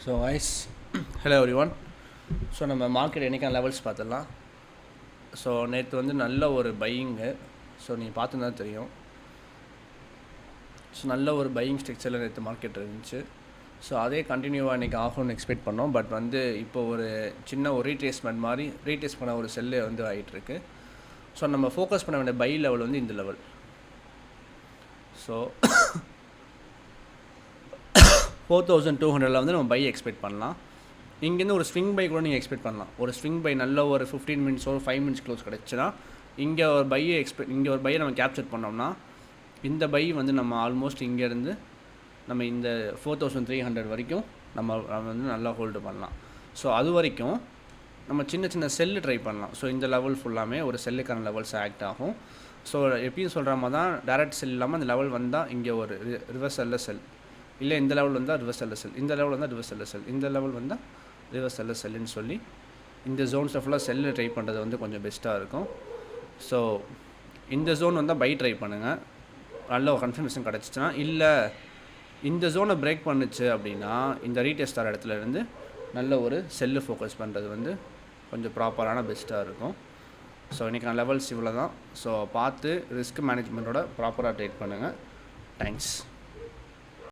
So guys hello everyone. So நம்ம market என்றைக்கான levels பார்த்துடலாம். ஸோ நேற்று வந்து நல்ல ஒரு பையிங்கு. ஸோ நீங்கள் பார்த்துன்னா தெரியும். ஸோ நல்ல ஒரு பையிங் ஸ்ட்ரக்சரில் நேற்று மார்க்கெட் இருந்துச்சு. ஸோ அதே கண்டினியூவாக இன்றைக்கி ஆகும்னு எக்ஸ்பெக்ட் பண்ணோம். பட் வந்து இப்போ ஒரு சின்ன ஒரு ரீட்ரேஸ்மெண்ட் மாதிரி ரீட்ரேஸ் பண்ண ஒரு செல்லு வந்து ஆகிட்டுருக்கு. ஸோ நம்ம ஃபோக்கஸ் பண்ண வேண்டிய பை லெவல் வந்து இந்த லெவல். ஸோ 4200 வந்து நம்ம பை எக்ஸ்பெக்ட் பண்ணலாம். இங்கேருந்து ஒரு ஸ்விங் பை கூட நீங்கள் எக்ஸ்பெக்ட் பண்ணலாம். ஒரு ஸ்விங் பை நல்ல ஒரு 15 மினிட்ஸோ 5 மினிட்ஸ் க்ளோஸ் கிடச்சுன்னா இங்கே ஒரு பையை நம்ம கேப்சர் பண்ணோம்னா இந்த பை வந்து நம்ம ஆல்மோஸ்ட் இங்கேருந்து நம்ம இந்த 4300 வரைக்கும் நம்ம வந்து நல்லா ஹோல்டு பண்ணலாம். ஸோ அது வரைக்கும் நம்ம சின்ன சின்ன செல்லு ட்ரை பண்ணலாம். ஸோ இந்த லெவல் ஃபுல்லாமே ஒரு செல்லுக்கான லெவல்ஸ் ஆக்ட் ஆகும். ஸோ எப்பயும் சொல்கிற மாதிரி தான் டேரக்ட் செல் இல்லாமல் அந்த லெவல் வந்தால் இங்கே ஒரு ரிவர்சல்ல செல், இல்லை இந்த லெவல் வந்தால் ரிவர்சல்ல செல், இந்த லெவல் வந்தால் ரிவர்சல்ல செல், இந்த லெவல் வந்தால் ரிவர்சல்ல செல்லுன்னு சொல்லி இந்த ஜோன்ஸை ஃபுல்லாக செல்லு ட்ரை பண்ணுறது வந்து கொஞ்சம் பெஸ்ட்டாக இருக்கும். ஸோ இந்த ஜோன் வந்தால் பை ட்ரை பண்ணுங்கள். நல்ல ஒரு கன்ஃபர்மேஷன் கிடச்சிச்சின்னா, இல்லை இந்த ஜோனை பிரேக் பண்ணுச்சு அப்படின்னா இந்த ரீடெஸ்ட் ஆகிற இடத்துல இருந்து நல்ல ஒரு செல்லு ஃபோக்கஸ் பண்ணுறது வந்து கொஞ்சம் ப்ராப்பரான பெஸ்ட்டாக இருக்கும். ஸோ இன்றைக்கான லெவல்ஸ் இவ்வளோ தான். ஸோ பார்த்து ரிஸ்க் மேனேஜ்மெண்ட்டோட ப்ராப்பராக ட்ரேட் பண்ணுங்கள். தேங்க்ஸ்.